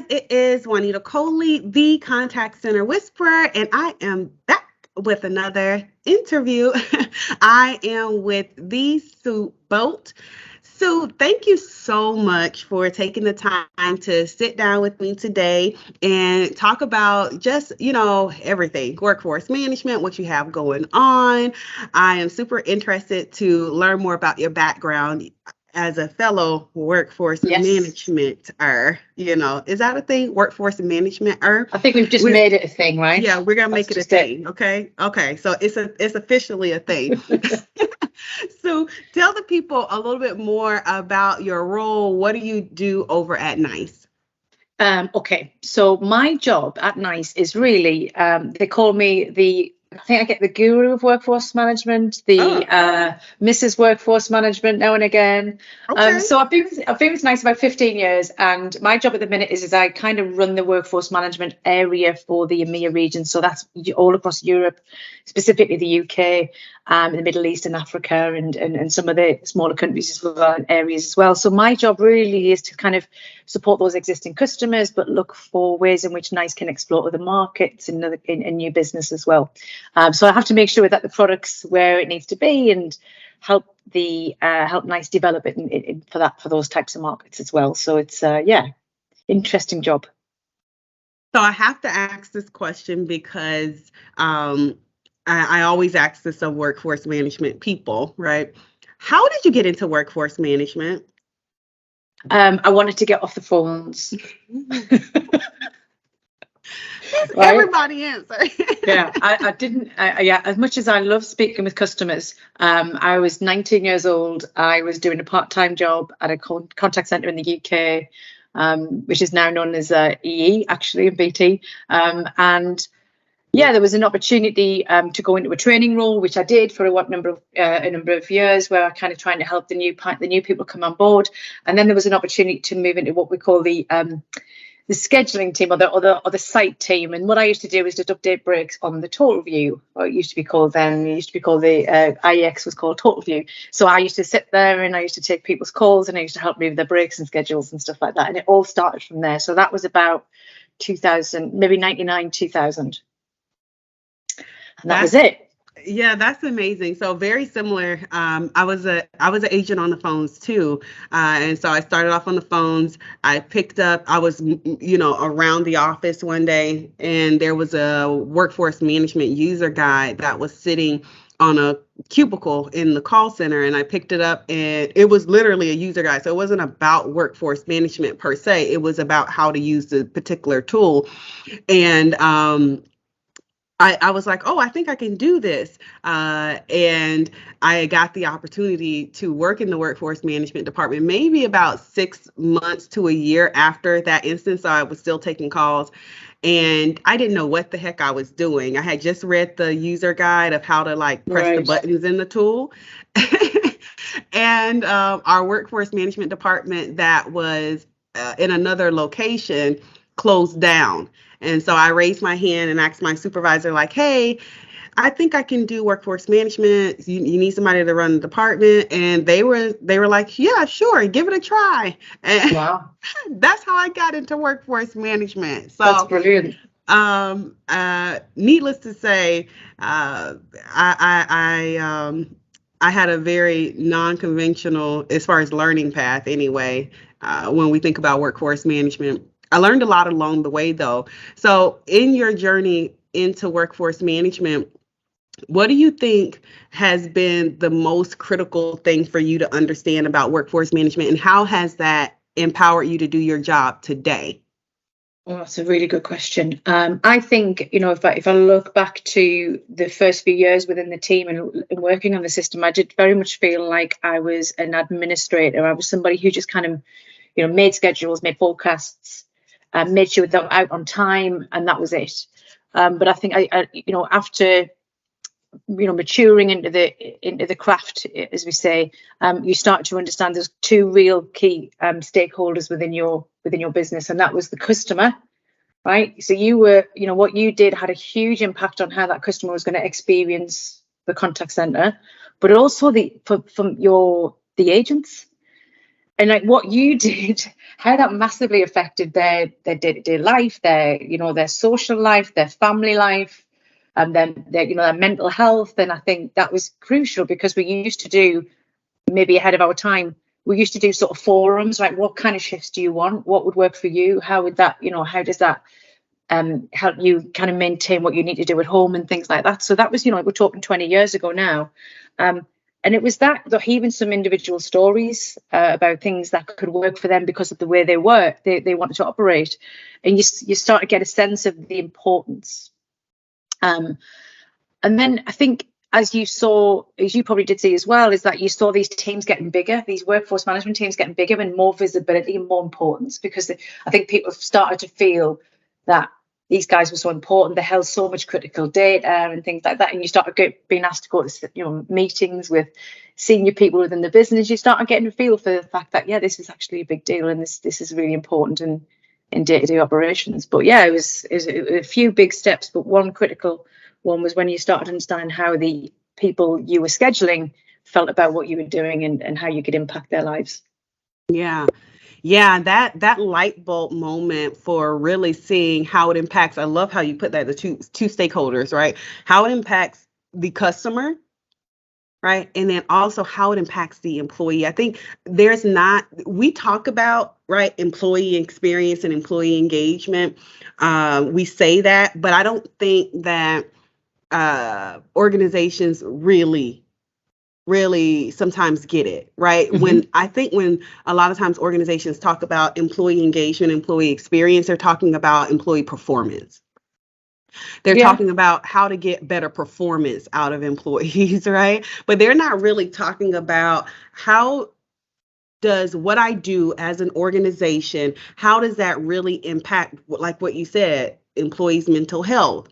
guys, it is Juanita Coley, the Contact Center Whisperer, and I am back with another interview. I am with the Sue Bolt. Sue, thank you so much for taking the time to sit down with me today and talk about just, everything, workforce management, what you have going on. I am super interested to learn more about your background as a fellow workforce Yes. management-er. Is that a thing? Workforce management-er? I think we've just made it a thing, right? Yeah, we're gonna make it a just thing. Okay. So it's officially a thing. So tell the people a little bit more about your role. What do you do over at NICE? Okay, so my job at NICE is really, they call me I think I get the guru of workforce management, the Mrs. Workforce Management now and again. Okay. So I've been with NICE about 15 years, and my job at the minute is I kind of run the workforce management area for the EMEA region. So that's all across Europe, specifically the UK, the Middle East and Africa, and some of the smaller countries as well, and areas as well. So my job really is to kind of support those existing customers, but look for ways in which NICE can explore other markets and new business as well. So I have to make sure that the product's where it needs to be and help NICE develop it for those types of markets as well. So it's interesting job. So I have to ask this question because I always ask this of workforce management people, right? How did you get into workforce management? I wanted to get off the phones. Right? Everybody answer. Yeah, I didn't. As much as I love speaking with customers, I was 19 years old. I was doing a part-time job at a contact center in the UK, which is now known as EE, actually, in BT. And there was an opportunity to go into a training role, which I did for a number of years, where I kind of trying to help the new people come on board. And then there was an opportunity to move into what we call the scheduling team or the site team. And what I used to do was just update breaks on the Total View, or it used to be called then. It used to be called the IEX was called Total View. So I used to sit there and I used to take people's calls and I used to help move their breaks and schedules and stuff like that. And it all started from there. So that was about 2000, maybe 99, 2000. And that was it. Yeah, that's amazing. So very similar. I was an agent on the phones too, and so I started off on the phones. I was around the office one day, and there was a workforce management user guide that was sitting on a cubicle in the call center, and I picked it up, and it was literally a user guide. So it wasn't about workforce management per se. It was about how to use the particular tool, and I was like, oh, I think I can do this. And I got the opportunity to work in the workforce management department maybe about 6 months to a year after that instance. So I was still taking calls and I didn't know what the heck I was doing. I had just read the user guide of how to press the buttons in the tool. And our workforce management department that was in another location closed down. And so I raised my hand and asked my supervisor, hey, I think I can do workforce management. You need somebody to run the department. And they were like, yeah, sure, give it a try. And wow. That's how I got into workforce management. So that's brilliant. Needless to say, I had a very non-conventional, as far as learning path anyway, when we think about workforce management. I learned a lot along the way, though. So in your journey into workforce management, what do you think has been the most critical thing for you to understand about workforce management, and how has that empowered you to do your job today? Well, that's a really good question. I think, if I look back to the first few years within the team and working on the system, I did very much feel like I was an administrator. I was somebody who just kind of, made schedules, made forecasts, made sure they were out on time, and that was it. But I think I after maturing into the craft, as we say, you start to understand there's two real key stakeholders within your business, and that was the customer, right? So you were, what you did had a huge impact on how that customer was going to experience the contact center, but also from the agents. and like what you did, how that massively affected their day-to-day life, their social life, their family life, and then their mental health. And I think that was crucial, because we used to do, maybe ahead of our time, we used to do sort of forums, like, what kind of shifts do you want? What would work for you? How would that, how does that help you kind of maintain what you need to do at home and things like that? So that was, we're talking 20 years ago now. And it was that, even some individual stories about things that could work for them because of the way they wanted to operate. And you start to get a sense of the importance. And then I think, as you probably did see as well, is that you saw these teams getting bigger, these workforce management teams getting bigger, and more visibility and more importance, because I think people started to feel that these guys were so important. They held so much critical data and things like that. And you started being asked to go to meetings with senior people within the business. You started getting a feel for the fact that, this is actually a big deal, and this is really important in day-to-day operations. But it was a few big steps, but one critical one was when you started understanding how the people you were scheduling felt about what you were doing and how you could impact their lives. Yeah, that light bulb moment for really seeing how it impacts. I love how you put that, the two stakeholders, right? How it impacts the customer, right? And then also how it impacts the employee. I think we talk about, right, employee experience and employee engagement. We say that, but I don't think that organizations really sometimes get it, right? Mm-hmm. When a lot of times organizations talk about employee engagement, employee experience, they're talking about employee performance. They're talking about how to get better performance out of employees, right? But they're not really talking about how does what I do as an organization, how does that really impact, like what you said, employees' mental health,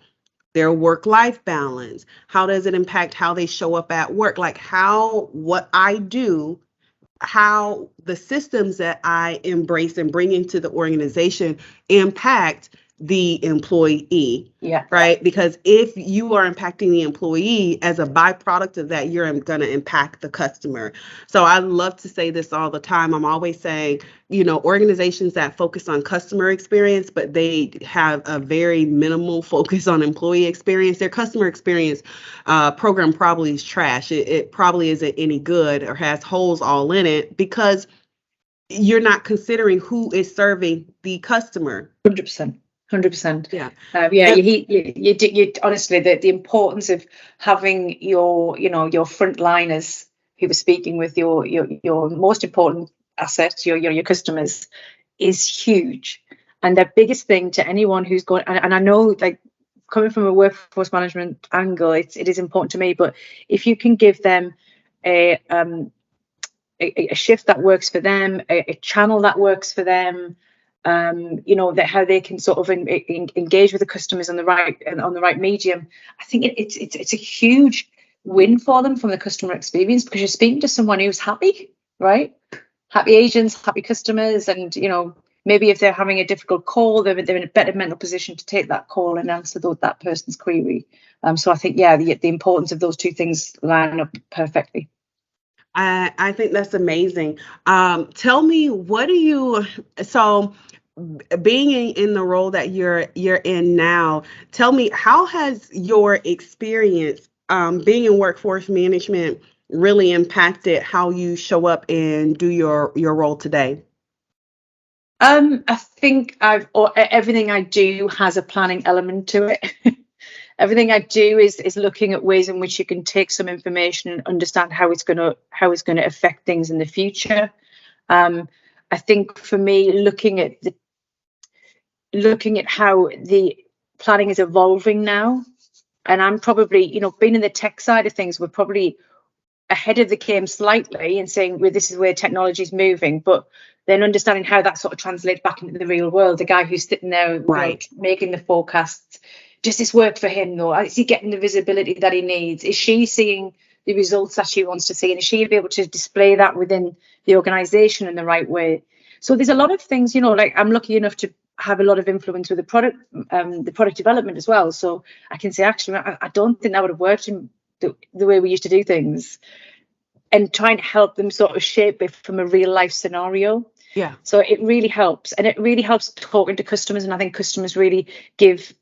their work-life balance? How does it impact how they show up at work? Like what I do, how the systems that I embrace and bring into the organization impact the employee, right? Because if you are impacting the employee, as a byproduct of that, you're going to impact the customer. So I love to say this all the time. I'm always saying, organizations that focus on customer experience, but they have a very minimal focus on employee experience, their customer experience program probably is trash. It probably isn't any good or has holes all in it, because you're not considering who is serving the customer. 100%. 100%. Yeah. You honestly, the importance of having your frontliners who were speaking with your most important assets, your customers, is huge. And the biggest thing to anyone who's going, and I know, like, coming from a workforce management angle, it is important to me. But if you can give them a shift that works for them, a channel that works for them, that how they can sort of engage with the customers on the right medium. I think it's a huge win for them from the customer experience, because you're speaking to someone who's happy, right? Happy agents, happy customers, and maybe if they're having a difficult call, they're in a better mental position to take that call and answer that person's query. So I think the importance of those two things line up perfectly. I think that's amazing. Tell me, so being in the role that you're in now, tell me, how has your experience being in workforce management really impacted how you show up and do your role today? I think everything I do has a planning element to it. Everything I do is looking at ways in which you can take some information and understand how it's going to affect things in the future. I think for me, looking at how the planning is evolving now, and I'm probably, being in the tech side of things, we're probably ahead of the game slightly and saying, well, this is where technology is moving, but then understanding how that sort of translates back into the real world. The guy who's sitting there, right, making the forecasts, does this work for him though? Is he getting the visibility that he needs? Is she seeing the results that she wants to see? And is she able to display that within the organization in the right way? So there's a lot of things, like, I'm lucky enough to have a lot of influence with the product development as well. So I can say, actually, I don't think that would have worked in the way we used to do things. and trying to help them sort of shape it from a real life scenario. Yeah. So it really helps, and it really helps talking to customers. And I think customers really give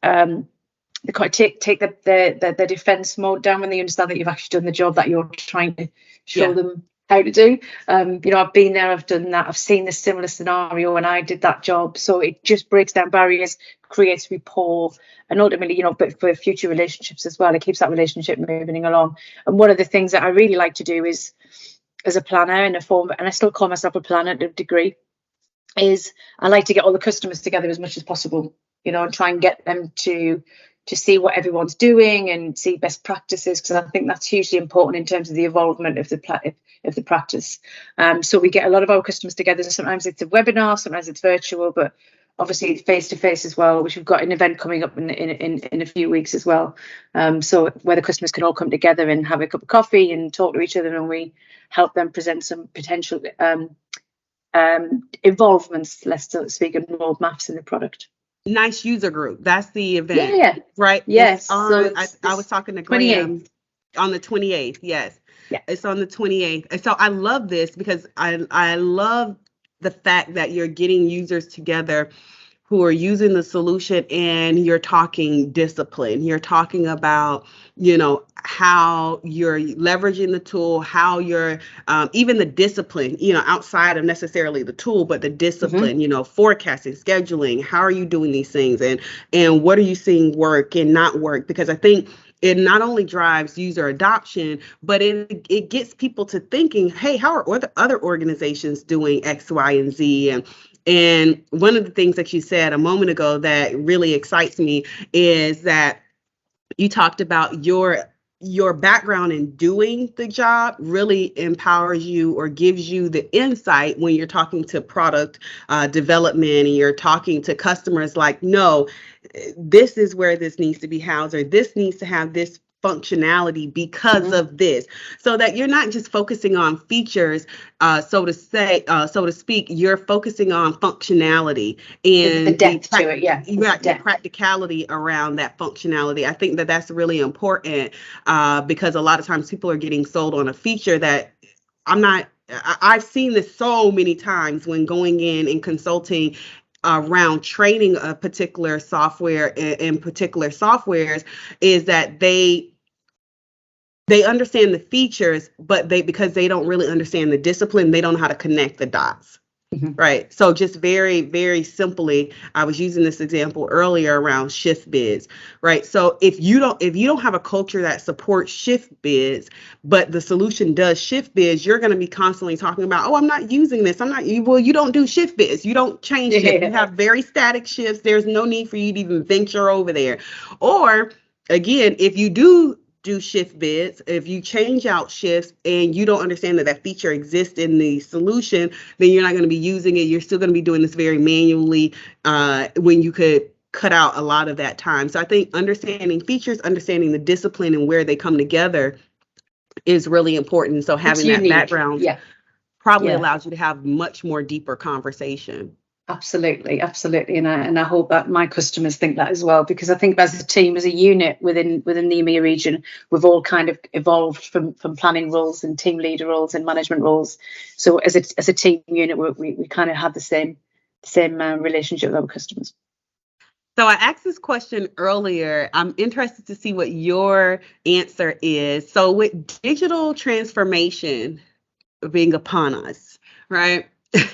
they quite take the defense mode down when they understand that you've actually done the job that you're trying to show them how to do. I've been there, I've done that, I've seen this similar scenario, and I did that job. So it just breaks down barriers, creates rapport, and ultimately, but for future relationships as well, it keeps that relationship moving along. And one of the things that I really like to do is, as a planner and I still call myself a planner to a degree, is I like to get all the customers together as much as possible, and try and get them to see what everyone's doing and see best practices, because I think that's hugely important in terms of the involvement of the practice. So we get a lot of our customers together. Sometimes it's a webinar, sometimes it's virtual, but obviously it's face to face as well, which we've got an event coming up in a few weeks as well. So where the customers can all come together and have a cup of coffee and talk to each other, and we help them present some potential involvements, let's speak, and roadmaps in the product. Nice user group. That's the event. Yeah. Right. Yes. I was talking to Graham 28th. On the 28th. Yes. Yeah. It's on the 28th. And so I love this because I love the fact that you're getting users together who are using the solution, and you're talking discipline. You're talking about, how you're leveraging the tool, how you're even the discipline, outside of necessarily the tool, but the discipline, forecasting, scheduling. How are you doing these things, and what are you seeing work and not work? Because I think it not only drives user adoption, but it gets people to thinking, hey, how are other organizations doing X, Y, and Z? And one of the things that you said a moment ago that really excites me is that you talked about your background in doing the job really empowers you or gives you the insight when you're talking to product development and you're talking to customers like, no, this is where this needs to be housed, or this needs to have this functionality because of this, so that you're not just focusing on features, so to speak. You're focusing on functionality and the depth to it. Yeah, the practicality around that functionality. I think that that's really important because a lot of times people are getting sold on a feature that I've seen this so many times when going in and consulting around training a particular software in particular softwares, is that they understand the features, but because they don't really understand the discipline, they don't know how to connect the dots. Right. So just very, very simply, I was using this example earlier around shift bids. Right. So if you don't have a culture that supports shift bids, but the solution does shift bids, you're going to be constantly talking about, oh, I'm not using this. You don't do shift bids. You don't change shifts. You have very static shifts. There's no need for you to even venture over there. Or again, if you do shift bids, if you change out shifts and you don't understand that feature exists in the solution, then you're not going to be using it. You're still going to be doing this very manually when you could cut out a lot of that time. So I think understanding features, understanding the discipline and where they come together is really important. So having that background probably allows you to have much more deeper conversation. Absolutely. And I hope that my customers think that as well, because I think as a team, as a unit within the EMEA region, we've all kind of evolved from planning roles and team leader roles and management roles. So as a team unit, we kind of have the same relationship with our customers. So I asked this question earlier. I'm interested to see what your answer is. So with digital transformation being upon us, right?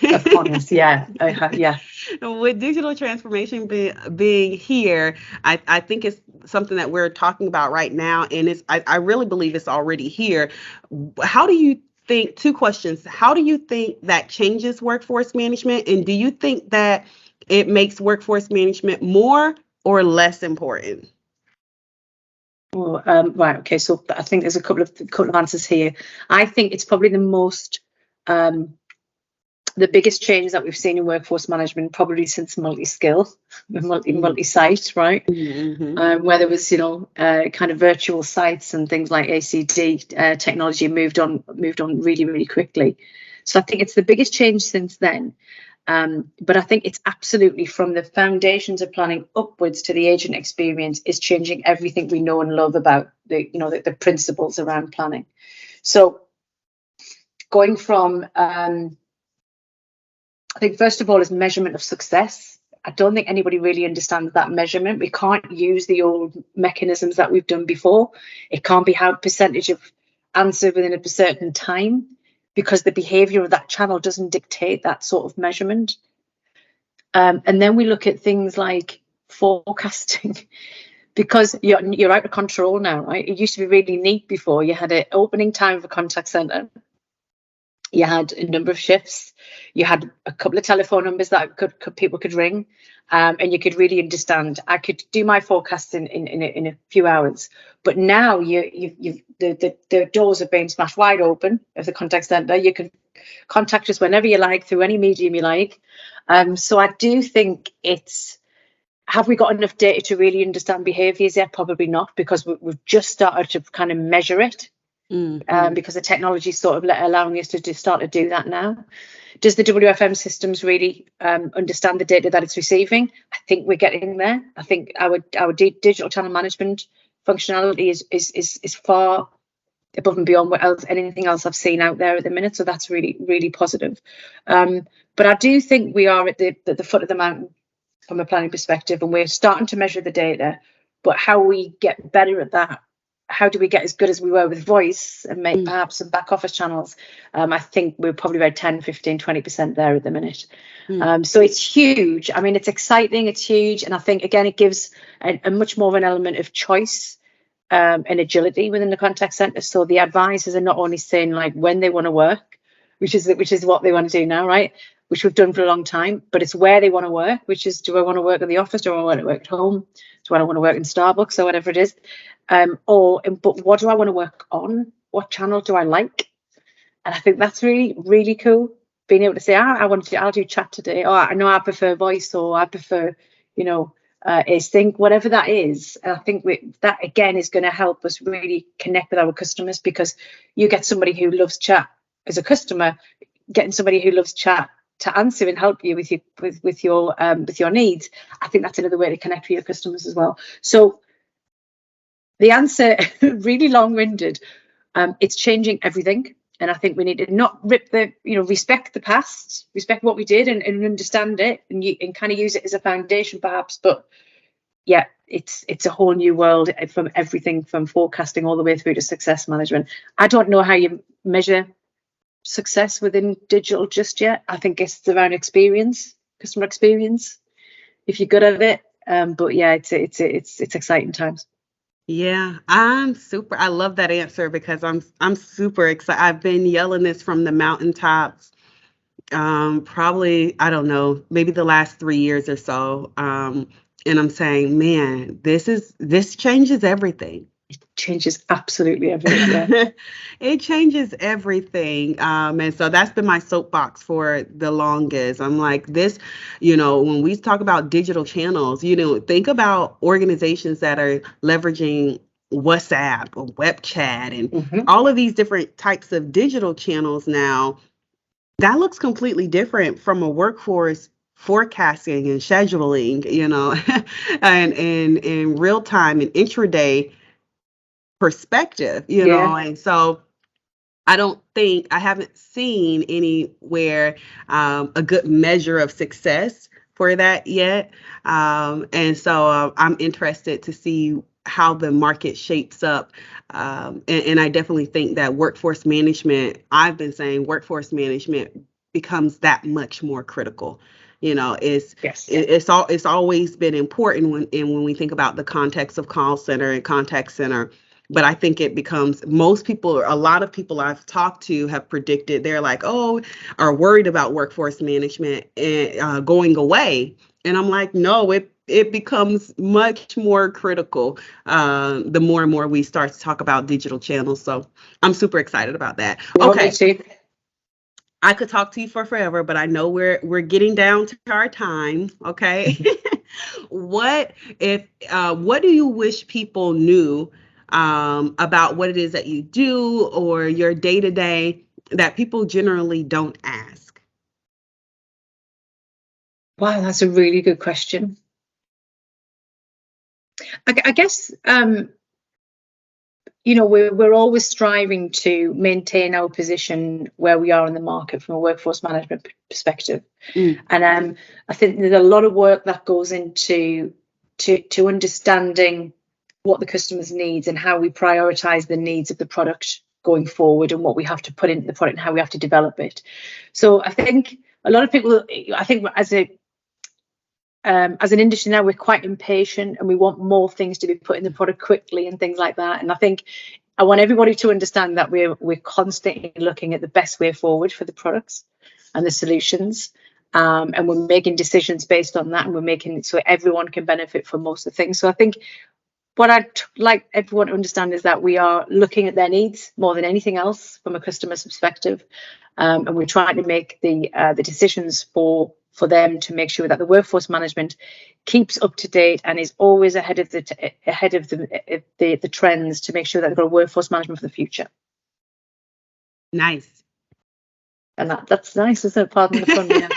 Upon us, yeah. With digital transformation being here, I think it's something that we're talking about right now, and I really believe it's already here. How do you think? Two questions. How do you think that changes workforce management, and do you think that it makes workforce management more or less important? Right. Okay. So I think there's a couple of answers here. I think it's probably the most the biggest change that we've seen in workforce management probably since multi-skill, multi-site, right? Where there was, kind of virtual sites and things like ACD technology moved on really, really quickly. So I think it's the biggest change since then. But I think it's absolutely from the foundations of planning upwards to the agent experience is changing everything we know and love about the principles around planning. So going from, I think first of all is measurement of success. I don't think anybody really understands that measurement. We can't use the old mechanisms that we've done before. It can't be how percentage of answer within a certain time, because the behavior of that channel doesn't dictate that sort of measurement. And then we look at things like forecasting, because you're out of control now, right? It used to be really neat before. You had an opening time of a contact center. You had a number of shifts. You had a couple of telephone numbers that people could ring, and you could really understand. I could do my forecasting in a few hours, but now the doors are being smashed wide open of the contact center. You can contact us whenever you like through any medium you like. So I do think it's, have we got enough data to really understand behaviours yet? Probably not, because we've just started to kind of measure it. Because the technology is sort of allowing us to start to do that now. Does the WFM systems really understand the data that it's receiving? I think we're getting there. I think our digital channel management functionality is far above and beyond anything else I've seen out there at the minute. So that's really, really positive. But I do think we are at the foot of the mountain from a planning perspective, and we're starting to measure the data. But how we get better at that, how do we get as good as we were with voice and make perhaps some back office channels? I think we're probably about 10, 15, 20% there at the minute. So it's huge. I mean, it's exciting, it's huge. And I think, again, it gives a much more of an element of choice and agility within the contact center. So the advisors are not only saying like when they want to work, which is what they want to do now, right? Which we've done for a long time, but it's where they want to work, which is, do I want to work in the office? Do I want to work at home? Do I want to work in Starbucks or whatever it is? But what do I want to work on? What channel do I like? And I think that's really, really cool. Being able to say, I'll do chat today, or I know I prefer voice, or I prefer, async, whatever that is. And I think that again is going to help us really connect with our customers, because you get somebody who loves chat as a customer, getting somebody who loves chat to answer and help you with your needs. I think that's another way to connect with your customers as well. So the answer, really long-winded, it's changing everything. And I think we need to not respect the past, respect what we did and understand it and kind of use it as a foundation perhaps. But yeah, it's a whole new world, from everything from forecasting all the way through to success management. I don't know how you measure success within digital just yet. I think it's around experience, customer experience, if you're good at it. But yeah, it's exciting times. Yeah, I love that answer, because I'm super excited. I've been yelling this from the mountaintops, probably, I don't know, maybe the last 3 years or so. And I'm saying, man, this changes everything. It changes absolutely everything. Yeah. It changes everything. And so that's been my soapbox for the longest. I'm like, this, when we talk about digital channels, think about organizations that are leveraging WhatsApp or web chat and all of these different types of digital channels now. That looks completely different from a workforce forecasting and scheduling, and in real time and intraday perspective, and so I haven't seen anywhere a good measure of success for that yet. And so I'm interested to see how the market shapes up. And I definitely think that I've been saying workforce management becomes that much more critical. It's always been important when we think about the context of call center and contact center. But I think it becomes, a lot of people I've talked to have predicted, they're like, are worried about workforce management going away. And I'm like, no, it becomes much more critical the more and more we start to talk about digital channels. So I'm super excited about that. Okay. I could talk to you for forever, but I know we're getting down to our time. Okay. What do you wish people knew about what it is that you do or your day-to-day that people generally don't ask? Wow, that's a really good question. I guess we're always striving to maintain our position where we are in the market from a workforce management perspective. And I think there's a lot of work that goes into to understanding what the customer's needs and how we prioritize the needs of the product going forward, and what we have to put into the product and how we have to develop it. So I think a lot of people, as an industry now, we're quite impatient and we want more things to be put in the product quickly and things like that. And I think I want everybody to understand that we're constantly looking at the best way forward for the products and the solutions. And we're making decisions based on that, and we're making it so everyone can benefit from most of the things. So I think what I'd like everyone to understand is that we are looking at their needs more than anything else from a customer's perspective. And we're trying to make the decisions for them to make sure that the workforce management keeps up to date and is always ahead of the trends, to make sure that they've got a workforce management for the future. Nice. And that's nice, isn't it? Pardon the pun. Yeah.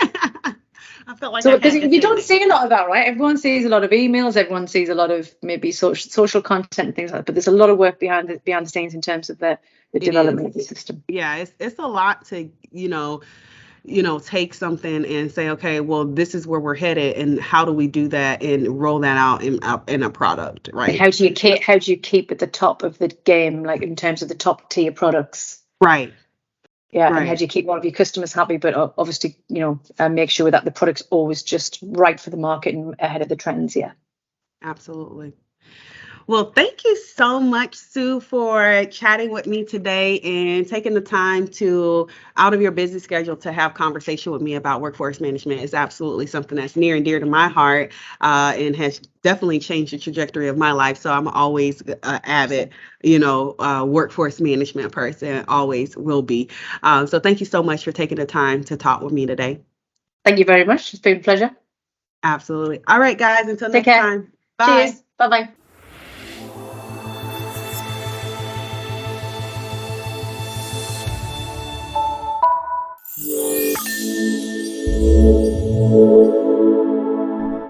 I felt like so, because you don't see a lot of that, right? Everyone sees a lot of emails, everyone sees a lot of maybe social content and things like that, but there's a lot of work behind the scenes in terms of the development of the system. Yeah, it's a lot to take something and say, okay, well, this is where we're headed, and how do we do that and roll that out in a product, right? And how do you keep at the top of the game, like in terms of the top tier products? Right. Yeah, right. And how do you keep one of your customers happy, but obviously, make sure that the product's always just right for the market and ahead of the trends. Yeah. Absolutely. Well, thank you so much, Sue, for chatting with me today and taking the time out of your busy schedule to have conversation with me about workforce management. Is absolutely something that's near and dear to my heart, and has definitely changed the trajectory of my life. So I'm always an avid, workforce management person, always will be. So thank you so much for taking the time to talk with me today. Thank you very much. It's been a pleasure. Absolutely. All right, guys, until next time. Bye. Cheers. Bye-bye.